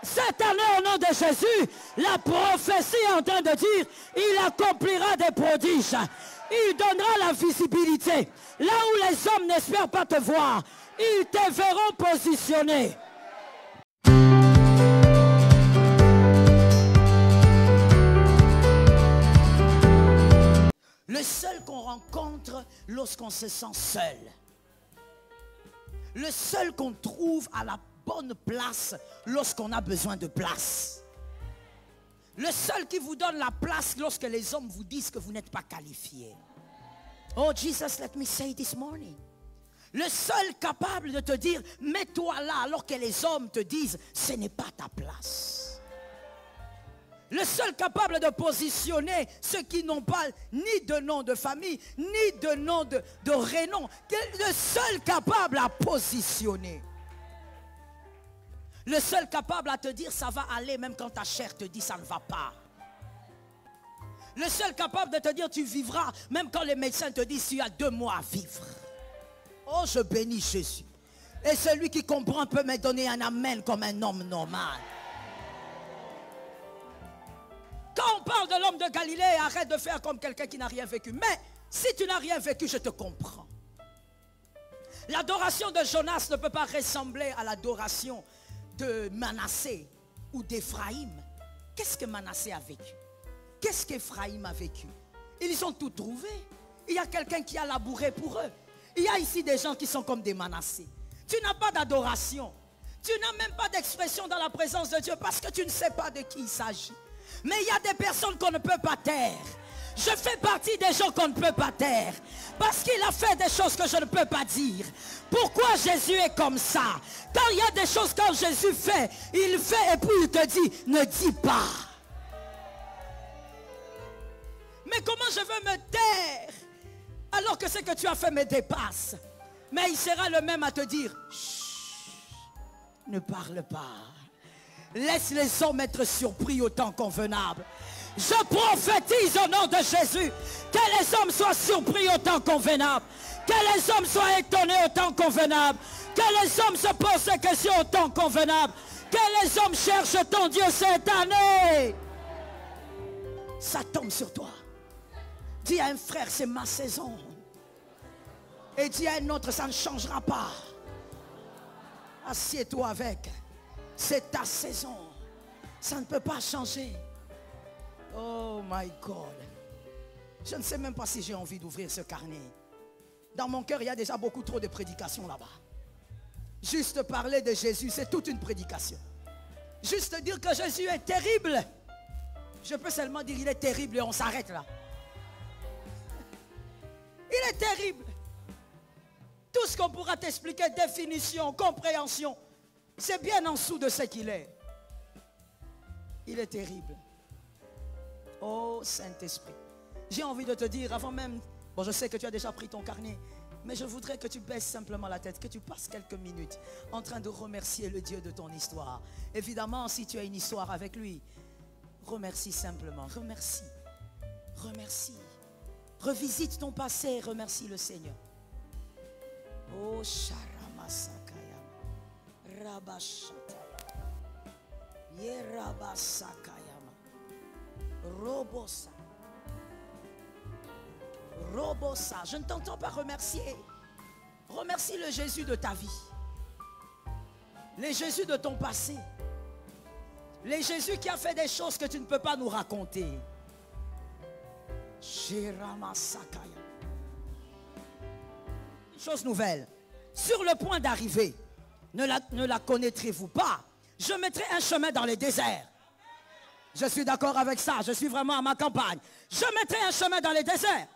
Cette année, au nom de Jésus, la prophétie est en train de dire, il accomplira des prodiges. Il donnera la visibilité. Là où les hommes n'espèrent pas te voir, ils te verront positionné. Le seul qu'on rencontre lorsqu'on se sent seul. Le seul qu'on trouve à la bonne place lorsqu'on a besoin de place. Le seul qui vous donne la place lorsque les hommes vous disent que vous n'êtes pas qualifié. Oh Jesus, let me say this morning. Le seul capable de te dire, mets-toi là, alors que les hommes te disent, ce n'est pas ta place. Le seul capable de positionner ceux qui n'ont pas ni de nom de famille, ni de nom de renom. Le seul capable à positionner. Le seul capable à te dire ça va aller même quand ta chair te dit ça ne va pas. Le seul capable de te dire tu vivras même quand les médecins te disent tu as 2 mois à vivre. Oh, je bénis Jésus. Et celui qui comprend peut me donner un amen comme un homme normal. Quand on parle de l'homme de Galilée, arrête de faire comme quelqu'un qui n'a rien vécu. Mais si tu n'as rien vécu, je te comprends. L'adoration de Jonas ne peut pas ressembler à l'adoration de Manassé ou d'Éphraïm. Qu'est-ce que Manassé a vécu? Qu'est-ce qu'Éphraïm a vécu? Ils ont tout trouvé. Il y a quelqu'un qui a labouré pour eux. Il y a ici des gens qui sont comme des Manassé. Tu n'as pas d'adoration. Tu n'as même pas d'expression dans la présence de Dieu parce que tu ne sais pas de qui il s'agit. Mais il y a des personnes qu'on ne peut pas taire. Je fais partie des gens qu'on ne peut pas taire. Parce qu'il a fait des choses que je ne peux pas dire. Pourquoi Jésus est comme ça? Quand il y a des choses que Jésus fait, il fait et puis il te dit, ne dis pas. Mais comment je veux me taire alors que ce que tu as fait me dépasse? Mais il sera le même à te dire, chut, ne parle pas. Laisse les hommes être surpris au temps convenable. Je prophétise au nom de Jésus que les hommes soient surpris au temps convenable. Que les hommes soient étonnés au temps convenable. Que les hommes se posent des questions au temps convenable. Que les hommes cherchent ton Dieu cette année. Ça tombe sur toi. Dis à un frère, c'est ma saison. Et dis à un autre, ça ne changera pas. Assieds-toi avec. C'est ta saison. Ça ne peut pas changer. Oh my God. Je ne sais même pas si j'ai envie d'ouvrir ce carnet. Dans mon cœur, il y a déjà beaucoup trop de prédications là-bas. Juste parler de Jésus, c'est toute une prédication. Juste dire que Jésus est terrible. Je peux seulement dire il est terrible et on s'arrête là. Il est terrible. Tout ce qu'on pourra t'expliquer, définition, compréhension, c'est bien en dessous de ce qu'il est. Il est terrible. Oh Saint-Esprit. J'ai envie de te dire avant même, bon je sais que tu as déjà pris ton carnet, mais je voudrais que tu baisses simplement la tête, que tu passes quelques minutes en train de remercier le Dieu de ton histoire. Évidemment, si tu as une histoire avec lui, remercie simplement, remercie. Remercie. Revisite ton passé et remercie le Seigneur. Oh Sharamasakaya. Rabashata. Yerabasakayama. Robosa. Robosa. Je ne t'entends pas remercier. Remercie le Jésus de ta vie. Le Jésus de ton passé. Le Jésus qui a fait des choses que tu ne peux pas nous raconter. Shiramasakaya. Chose nouvelle. Sur le point d'arriver, ne la connaîtrez-vous pas? Je mettrai un chemin dans les déserts. Je suis d'accord avec ça. Je suis vraiment à ma campagne. Je mettrai un chemin dans les déserts.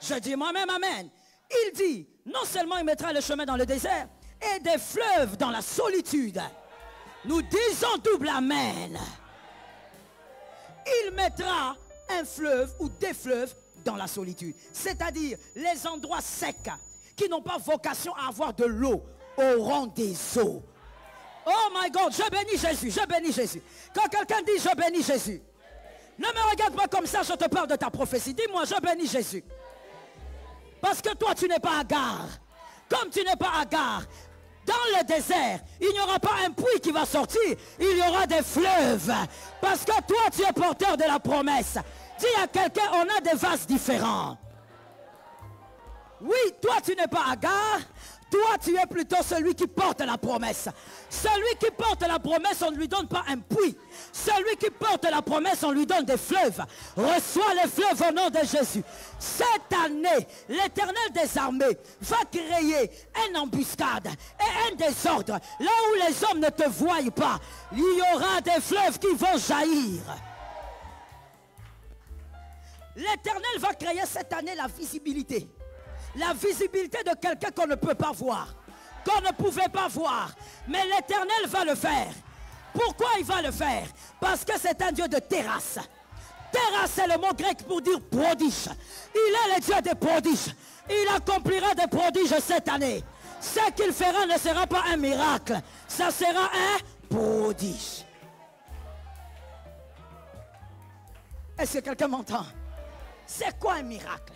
Je dis moi-même amen. Il dit, non seulement il mettra le chemin dans le désert, et des fleuves dans la solitude. Nous disons double amen. Il mettra un fleuve ou des fleuves dans la solitude. C'est-à-dire les endroits secs qui n'ont pas vocation à avoir de l'eau auront des eaux. Oh my God, je bénis Jésus, je bénis Jésus. Quand quelqu'un dit je bénis Jésus, ne me regarde pas comme ça, je te parle de ta prophétie. Dis-moi je bénis Jésus. Parce que toi tu n'es pas Agar. Comme tu n'es pas Agar, Dans le désert, il n'y aura pas un puits qui va sortir, il y aura des fleuves. Parce que toi, tu es porteur de la promesse. Dis à quelqu'un, on a des vases différents. Oui, toi, tu n'es pas Agar. Toi, tu es plutôt celui qui porte la promesse. Celui qui porte la promesse, on ne lui donne pas un puits. Celui qui porte la promesse, on lui donne des fleuves. Reçois les fleuves au nom de Jésus. Cette année, l'Éternel des armées va créer une embuscade et un désordre. Là où les hommes ne te voient pas, il y aura des fleuves qui vont jaillir. L'Éternel va créer cette année la visibilité. La visibilité de quelqu'un qu'on ne peut pas voir, qu'on ne pouvait pas voir. Mais l'Éternel va le faire. Pourquoi il va le faire? Parce que c'est un Dieu de terrasse. Terrasse, c'est le mot grec pour dire prodige. Il est le Dieu des prodiges. Il accomplira des prodiges cette année. Ce qu'il fera ne sera pas un miracle. Ça sera un prodige. Est-ce que quelqu'un m'entend? C'est quoi un miracle?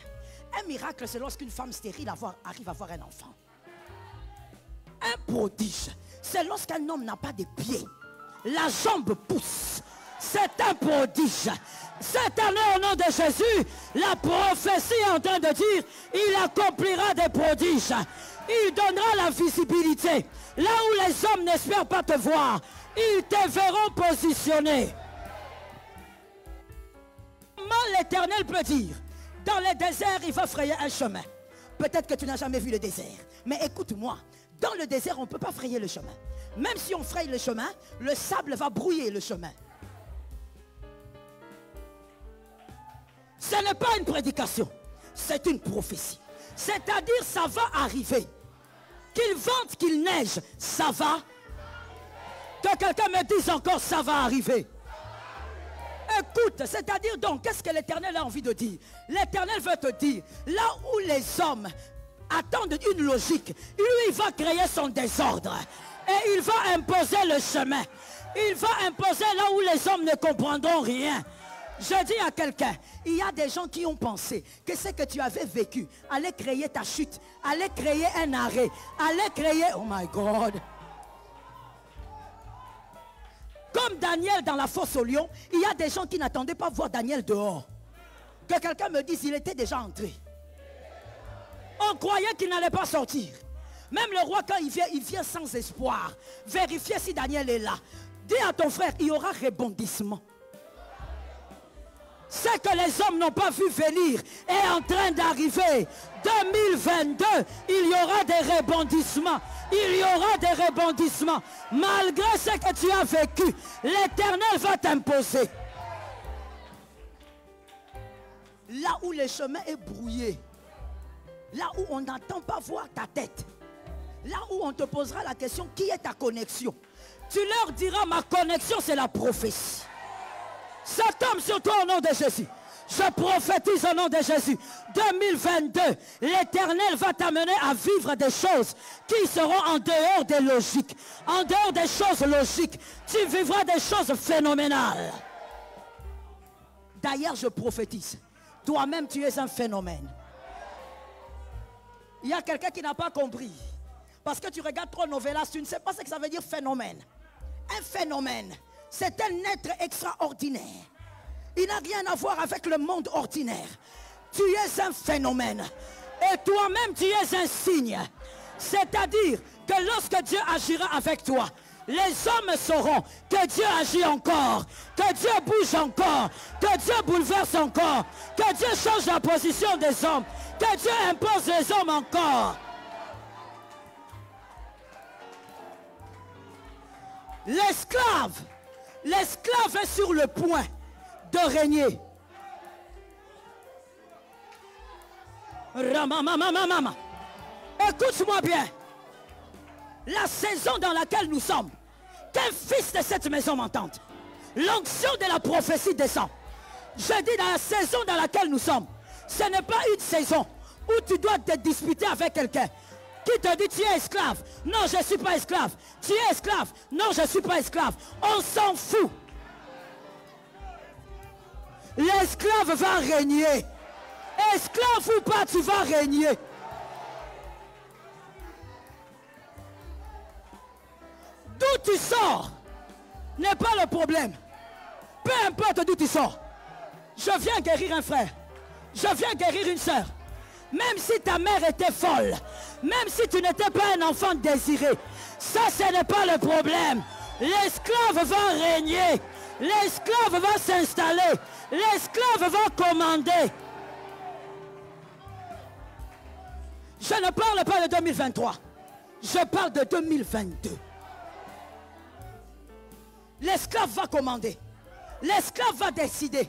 Un miracle, c'est lorsqu'une femme stérile arrive à avoir un enfant. Un prodige, c'est lorsqu'un homme n'a pas de pieds. La jambe pousse. C'est un prodige. Cette année, au nom de Jésus, la prophétie est en train de dire, il accomplira des prodiges. Il donnera la visibilité. Là où les hommes n'espèrent pas te voir, ils te verront positionné. Comment l'Éternel peut dire? Dans le désert, il va frayer un chemin. Peut-être que tu n'as jamais vu le désert. Mais écoute-moi, dans le désert, on ne peut pas frayer le chemin. Même si on fraye le chemin, le sable va brouiller le chemin. Ce n'est pas une prédication, c'est une prophétie. C'est-à-dire, ça va arriver. Qu'il vente, qu'il neige, ça va. Que quelqu'un me dise encore, ça va arriver. Écoute, c'est-à-dire donc, qu'est-ce que l'Éternel a envie de dire? L'Éternel veut te dire, là où les hommes attendent une logique, lui, il va créer son désordre. Et il va imposer le chemin. Il va imposer là où les hommes ne comprendront rien. Je dis à quelqu'un, il y a des gens qui ont pensé que ce que tu avais vécu allait créer ta chute, allait créer un arrêt, allait créer... Oh my God! Comme Daniel dans la fosse au lion, il y a des gens qui n'attendaient pas voir Daniel dehors. Que quelqu'un me dise, il était déjà entré. On croyait qu'il n'allait pas sortir. Même le roi, quand il vient sans espoir. Vérifiez si Daniel est là. Dis à ton frère, il y aura rebondissement. Ce que les hommes n'ont pas vu venir est en train d'arriver. 2022, il y aura des rebondissements. Il y aura des rebondissements. Malgré ce que tu as vécu, l'Éternel va t'imposer. Là où le chemin est brouillé, là où on n'entend pas voir ta tête, là où on te posera la question, qui est ta connexion? Tu leur diras, ma connexion, c'est la prophétie. Ça tombe sur toi au nom de Jésus. Je prophétise au nom de Jésus. 2022, l'Éternel va t'amener à vivre des choses qui seront en dehors des logiques. En dehors des choses logiques. Tu vivras des choses phénoménales. D'ailleurs, je prophétise. Toi-même, tu es un phénomène. Il y a quelqu'un qui n'a pas compris. Parce que tu regardes trop Novelas, tu ne sais pas ce que ça veut dire phénomène. Un phénomène, c'est un être extraordinaire. Il n'a rien à voir avec le monde ordinaire. Tu es un phénomène. Et toi-même, tu es un signe. C'est-à-dire que lorsque Dieu agira avec toi, les hommes sauront que Dieu agit encore, que Dieu bouge encore, que Dieu bouleverse encore, que Dieu change la position des hommes, que Dieu impose les hommes encore. L'esclave est sur le point de régner. Ramamamamama. Écoute-moi bien. La saison dans laquelle nous sommes, qu'un fils de cette maison m'entende. L'onction de la prophétie descend. Je dis dans la saison dans laquelle nous sommes, ce n'est pas une saison où tu dois te disputer avec quelqu'un qui te dit tu es esclave. Non, je ne suis pas esclave. Tu es esclave. Non, je ne suis pas esclave. On s'en fout. L'esclave va régner. Esclave ou pas, tu vas régner. D'où tu sors n'est pas le problème. Peu importe d'où tu sors. Je viens guérir un frère. Je viens guérir une soeur. Même si ta mère était folle, même si tu n'étais pas un enfant désiré, ça ce n'est pas le problème. L'esclave va régner. L'esclave va s'installer. L'esclave va commander. Je ne parle pas de 2023. Je parle de 2022. L'esclave va commander. L'esclave va décider.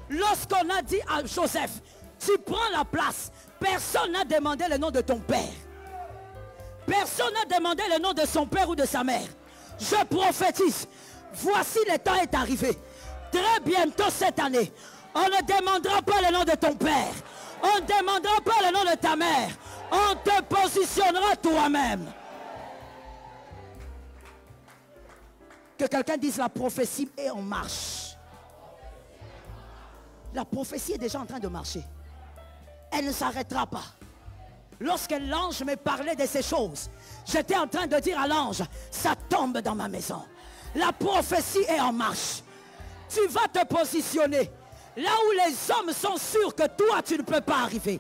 Lorsqu'on a dit à Joseph, tu prends la place, personne n'a demandé le nom de ton père. Personne n'a demandé le nom de son père ou de sa mère. Je prophétise. Voici le temps est arrivé. Très bientôt cette année, on ne demandera pas le nom de ton père. On ne demandera pas le nom de ta mère. On te positionnera toi-même. Que quelqu'un dise la prophétie est en marche. La prophétie est déjà en train de marcher. Elle ne s'arrêtera pas. Lorsque l'ange me parlait de ces choses, j'étais en train de dire à l'ange, ça tombe dans ma maison. La prophétie est en marche. Tu vas te positionner là où les hommes sont sûrs que toi tu ne peux pas arriver.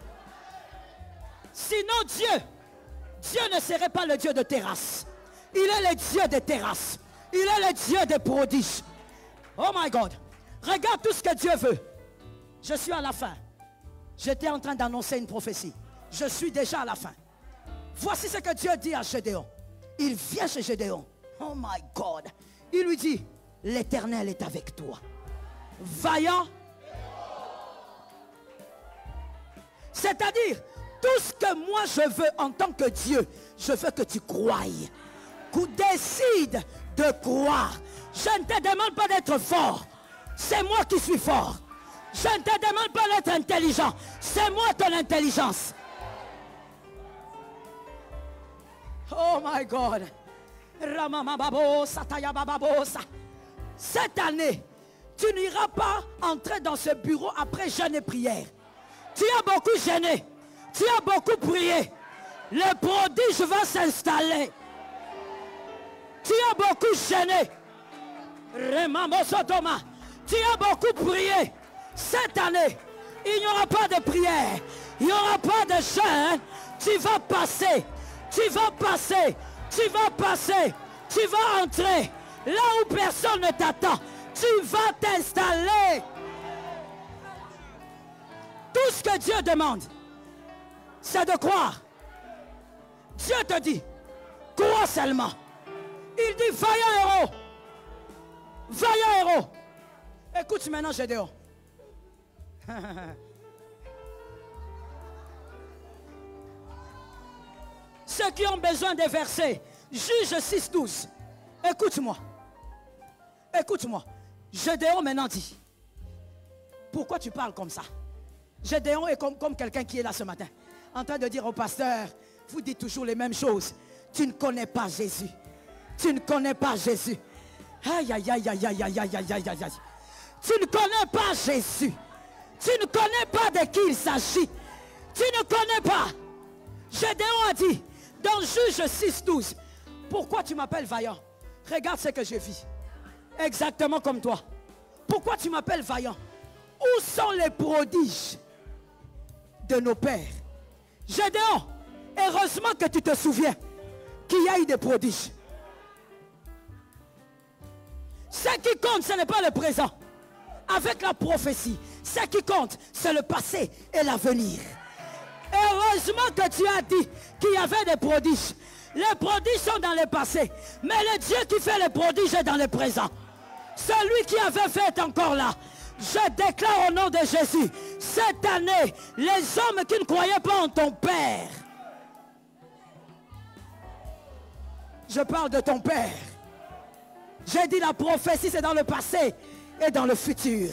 Sinon Dieu ne serait pas le Dieu de terrasse. Il est le Dieu des terrasses. Il est le Dieu des prodiges. Oh my God. Regarde tout ce que Dieu veut. Je suis à la fin. J'étais en train d'annoncer une prophétie. Je suis déjà à la fin. Voici ce que Dieu dit à Gédéon. Il vient chez Gédéon. Oh my God. Il lui dit, l'Éternel est avec toi. Vaillant. C'est-à-dire, tout ce que moi je veux en tant que Dieu, je veux que tu croies. Que décide de croire. Je ne te demande pas d'être fort. C'est moi qui suis fort. Je ne te demande pas d'être intelligent. C'est moi ton intelligence. Oh my God. Cette année, tu n'iras pas entrer dans ce bureau après jeûne et prière. Tu as beaucoup jeûné. Tu as beaucoup prié. Le prodige va s'installer. Tu as beaucoup jeûné. Tu as beaucoup prié. Cette année, il n'y aura pas de prière. Il n'y aura pas de jeûne. Tu vas passer. Tu vas passer. Tu vas passer. Tu vas entrer. Là où personne ne t'attend. Tu vas t'installer. Tout ce que Dieu demande, c'est de croire. Dieu te dit, crois seulement. Il dit, vaillant héros. Vaillant héros. Écoute maintenant, Gédéon. Ceux qui ont besoin des versets, Juge 6-12. Écoute-moi. Écoute-moi. Gédéon maintenant dit, pourquoi tu parles comme ça? Gédéon est comme quelqu'un qui est là ce matin, en train de dire au pasteur, vous dites toujours les mêmes choses. Tu ne connais pas Jésus. Tu ne connais pas Jésus. Aïe, aïe, aïe, aïe, aïe, aïe, aïe, aïe, aïe, aïe. Tu ne connais pas Jésus. Tu ne connais pas de qui il s'agit. Tu ne connais pas. Gédéon a dit, dans Juge 6-12, pourquoi tu m'appelles vaillant? Regarde ce que je vis. Exactement comme toi. Pourquoi tu m'appelles vaillant? Où sont les prodiges de nos pères? Gédéon, heureusement que tu te souviens qu'il y a eu des prodiges. Ce qui compte, ce n'est pas le présent. Avec la prophétie, ce qui compte, c'est le passé et l'avenir. Heureusement que tu as dit qu'il y avait des prodiges. Les prodiges sont dans le passé. Mais le Dieu qui fait les prodiges est dans le présent. Celui qui avait fait est encore là. Je déclare au nom de Jésus, cette année, les hommes qui ne croyaient pas en ton Père. Je parle de ton Père. J'ai dit la prophétie, c'est dans le passé et dans le futur.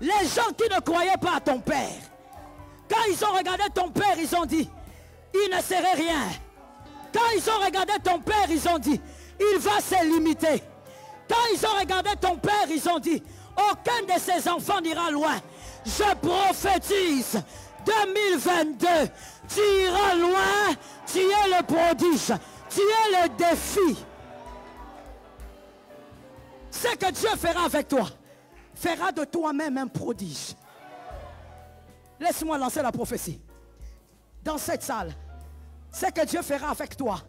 Les gens qui ne croyaient pas à ton Père, quand ils ont regardé ton Père, ils ont dit, il ne serait rien. Quand ils ont regardé ton Père, ils ont dit, il va se limiter. Quand ils ont regardé ton Père, ils ont dit, aucun de ses enfants n'ira loin. Je prophétise 2022. Tu iras loin. Tu es le prodige. Tu es le défi. Ce que Dieu fera avec toi, fera de toi-même un prodige. Laisse-moi lancer la prophétie. Dans cette salle, ce que Dieu fera avec toi,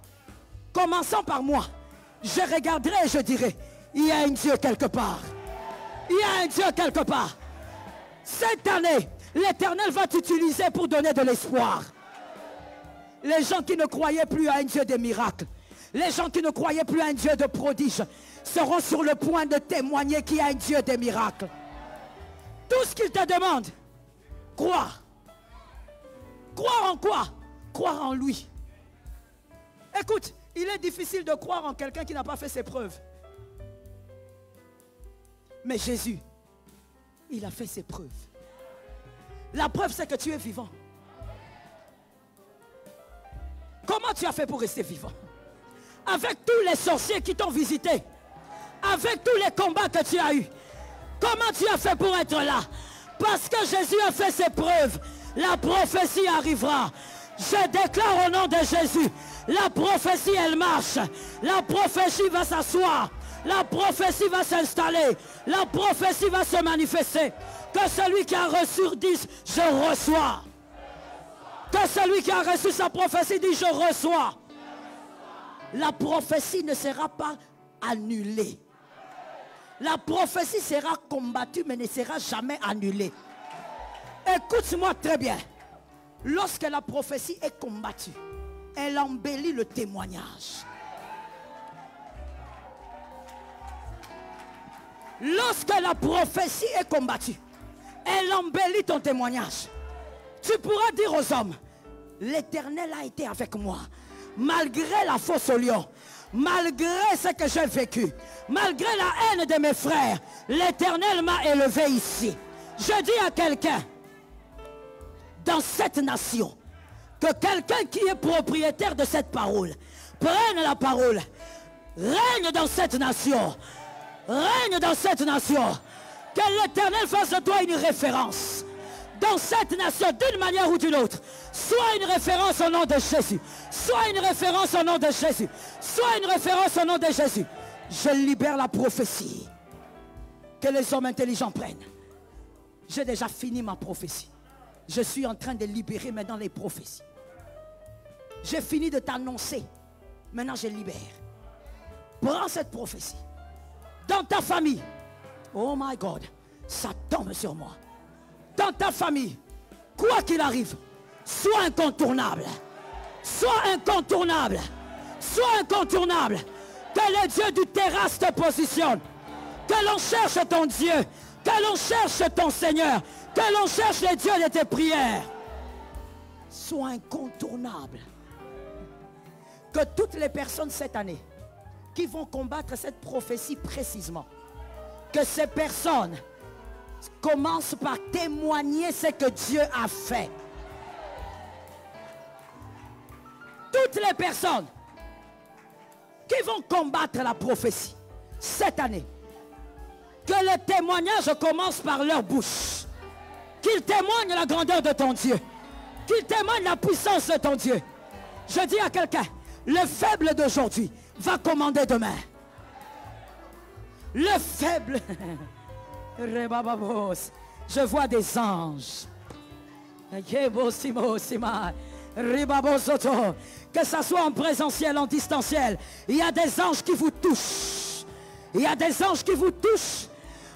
commençons par moi. Je regarderai et je dirai, il y a un Dieu quelque part. Il y a un Dieu quelque part. Cette année, l'Éternel va t'utiliser pour donner de l'espoir. Les gens qui ne croyaient plus à un Dieu des miracles, les gens qui ne croyaient plus à un Dieu de prodiges, seront sur le point de témoigner qu'il y a un Dieu des miracles. Tout ce qu'il te demande, croire. Croire en quoi? Croire en lui. Écoute, il est difficile de croire en quelqu'un qui n'a pas fait ses preuves. Mais Jésus, il a fait ses preuves. La preuve, c'est que tu es vivant. Comment tu as fait pour rester vivant? Avec tous les sorciers qui t'ont visité, avec tous les combats que tu as eus, comment tu as fait pour être là? Parce que Jésus a fait ses preuves. La prophétie arrivera. Je déclare au nom de Jésus, la prophétie elle marche. La prophétie va s'asseoir. La prophétie va s'installer. La prophétie va se manifester. Que celui qui a reçu dise, je reçois. Que celui qui a reçu sa prophétie dise, je reçois. La prophétie ne sera pas annulée. La prophétie sera combattue mais ne sera jamais annulée. Écoute-moi très bien. Lorsque la prophétie est combattue, elle embellit le témoignage. Lorsque la prophétie est combattue, elle embellit ton témoignage. Tu pourras dire aux hommes, l'Éternel a été avec moi. Malgré la fosse au lion, malgré ce que j'ai vécu, malgré la haine de mes frères, l'Éternel m'a élevé ici. Je dis à quelqu'un, dans cette nation, que quelqu'un qui est propriétaire de cette parole, prenne la parole, règne dans cette nation, règne dans cette nation, que l'Éternel fasse de toi une référence. Dans cette nation, d'une manière ou d'une autre, soit une référence au nom de Jésus, soit une référence au nom de Jésus, soit une référence au nom de Jésus. Je libère la prophétie. Que les hommes intelligents prennent. J'ai déjà fini ma prophétie. Je suis en train de libérer maintenant les prophéties. J'ai fini de t'annoncer. Maintenant je libère. Prends cette prophétie. Dans ta famille. Oh my God. Ça tombe sur moi. Dans ta famille, quoi qu'il arrive, sois incontournable. Sois incontournable. Sois incontournable. Que le Dieu du terrasse te positionne. Que l'on cherche ton Dieu. Que l'on cherche ton Seigneur. Que l'on cherche les dieux de tes prières. Sois incontournable. Que toutes les personnes cette année qui vont combattre cette prophétie précisément, que ces personnes commence par témoigner ce que Dieu a fait. Toutes les personnes qui vont combattre la prophétie cette année, que le témoignage commence par leur bouche. Qu'ils témoignent la grandeur de ton Dieu. Qu'ils témoignent la puissance de ton Dieu. Je dis à quelqu'un, le faible d'aujourd'hui va commander demain. Le faible... Je vois des anges. Que ça soit en présentiel, en distanciel, il y a des anges qui vous touchent. Il y a des anges qui vous touchent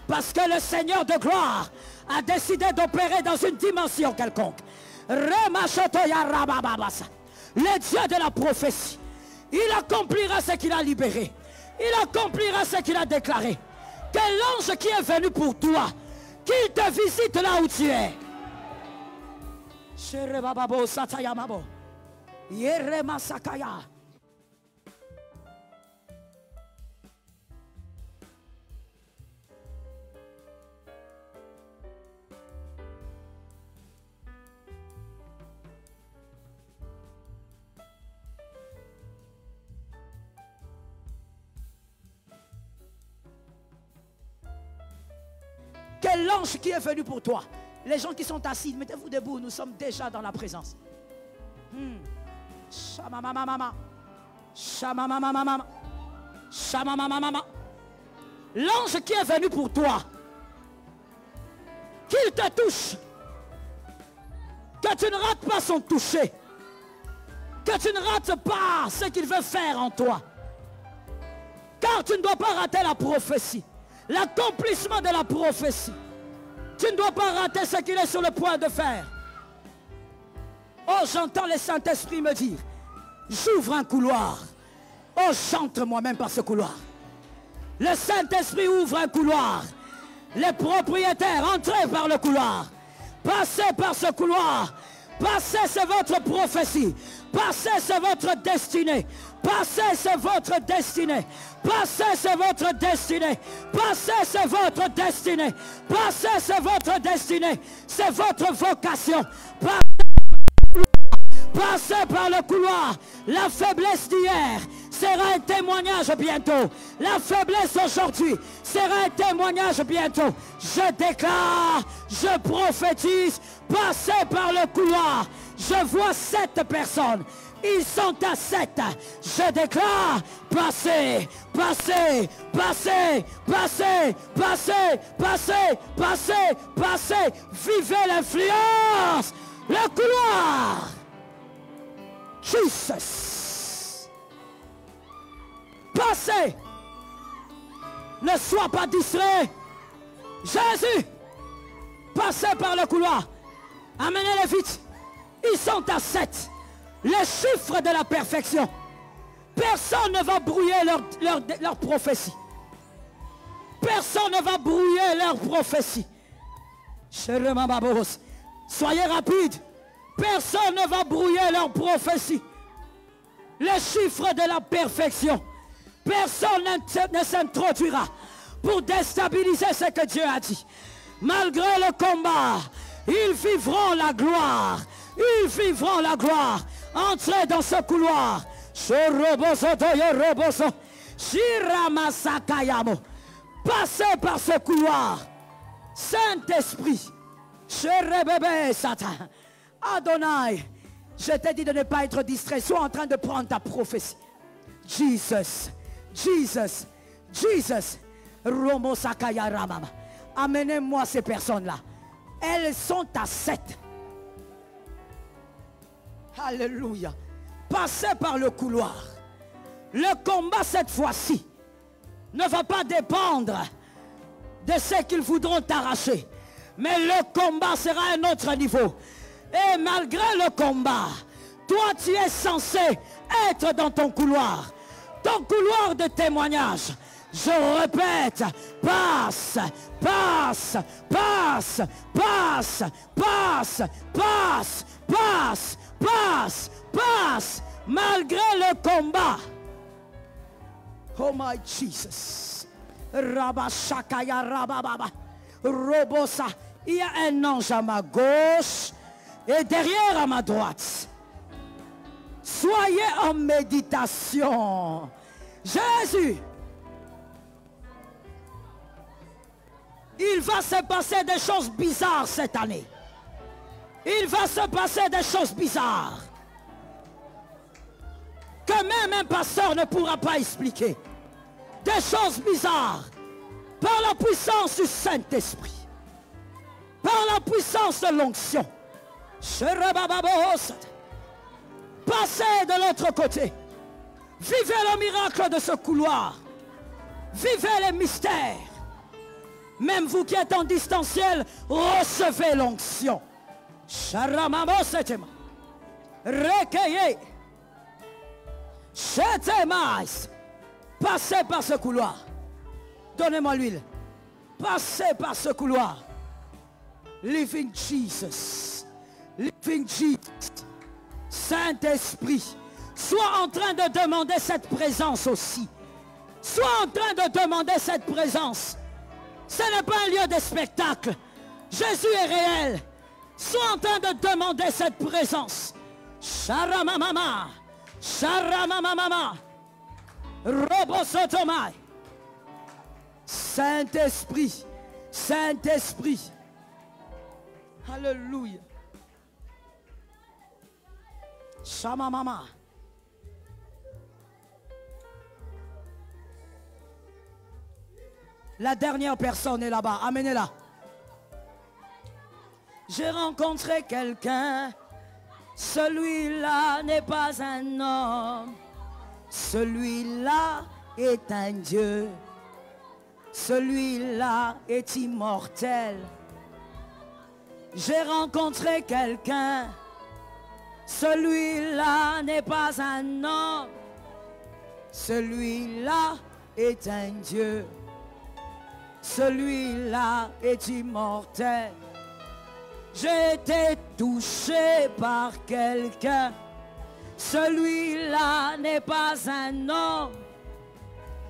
parce que le Seigneur de gloire a décidé d'opérer dans une dimension quelconque. Le Dieu de la prophétie, il accomplira ce qu'il a libéré. Il accomplira ce qu'il a déclaré. Que l'ange qui est venu pour toi, qu'il te visite là où tu es. Que l'ange qui est venu pour toi. Les gens qui sont assis, mettez-vous debout, nous sommes déjà dans la présence. Shamamamamama. Shamamamamama. Shamamamamama. l'ange qui est venu pour toi, qu'il te touche, que tu ne rates pas son toucher, que tu ne rates pas ce qu'il veut faire en toi. Car tu ne dois pas rater la prophétie, l'accomplissement de la prophétie. Tu ne dois pas rater ce qu'il est sur le point de faire. Oh, j'entends le Saint-Esprit me dire, j'ouvre un couloir. Oh, chante moi-même par ce couloir. Le Saint-Esprit ouvre un couloir. Les propriétaires, entrez par le couloir. Passez par ce couloir. Passez, c'est votre prophétie. Passez, c'est votre destinée. Passez, c'est votre destinée. Passez, c'est votre destinée. Passez, c'est votre destinée. Passez, c'est votre destinée. C'est votre vocation. Passez par le couloir. La faiblesse d'hier sera un témoignage bientôt. La faiblesse aujourd'hui sera un témoignage bientôt. Je déclare, je prophétise, passez par le couloir. Je vois 7 personnes. Ils sont à 7. Je déclare, passez, passez, passez, passez, passez, passez, passez, passez. Vivez l'influence. Le couloir. Jesus. Passez. Ne sois pas distrait. Jésus. Passez par le couloir. Amenez-les vite. Ils sont à 7. Les chiffres de la perfection. Personne ne va brouiller leur prophétie. Personne ne va brouiller leur prophétie. Soyez rapides. Personne ne va brouiller leur prophétie. Les chiffres de la perfection. Personne ne s'introduira pour déstabiliser ce que Dieu a dit. Malgré le combat, ils vivront la gloire. Ils vivront la gloire. Entrez dans ce couloir. Passez par ce couloir. Saint-Esprit. Adonai, je t'ai dit de ne pas être distrait. Sois en train de prendre ta prophétie. Jesus, Jesus, Jesus. Amenez-moi ces personnes-là. Elles sont à 7. Alléluia. Passez par le couloir. Le combat cette fois-ci ne va pas dépendre de ce qu'ils voudront t'arracher. Mais le combat sera à un autre niveau. Et malgré le combat, toi tu es censé être dans ton couloir. Ton couloir de témoignage. Je répète, passe, passe, passe, passe, passe, passe, passe, passe, passe, malgré le combat. Oh my Jesus. Rabashakaya rabababa. Robosa. Il y a un ange à ma gauche et derrière à ma droite. Soyez en méditation. Jésus. Il va se passer des choses bizarres cette année. Il va se passer des choses bizarres que même un pasteur ne pourra pas expliquer. Des choses bizarres par la puissance du Saint-Esprit, par la puissance de l'onction. Passez de l'autre côté. Vivez le miracle de ce couloir. Vivez les mystères. Même vous qui êtes en distanciel, recevez l'onction. Recueillez. Passez par ce couloir. Donnez-moi l'huile. Passez par ce couloir. Living Jesus. Living Jesus. Saint-Esprit. Sois en train de demander cette présence aussi. Sois en train de demander cette présence. Ce n'est pas un lieu de spectacle. Jésus est réel. Sois en train de demander cette présence. Sharamamama. Sharamamama. Robosotomai. Saint-Esprit. Saint-Esprit. Alléluia. Shamamama. La dernière personne est là-bas. Amenez-la. J'ai rencontré quelqu'un. Celui-là n'est pas un homme. Celui-là est un Dieu. Celui-là est immortel. J'ai rencontré quelqu'un. Celui-là n'est pas un homme. Celui-là est un Dieu. Celui-là est immortel. J'ai été touché par quelqu'un. Celui-là n'est pas un homme.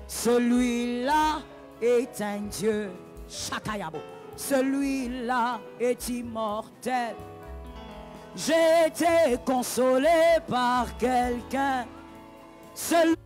Celui-là est un Dieu. Shakayabo. Celui-là est immortel. J'ai été consolé par quelqu'un. Celui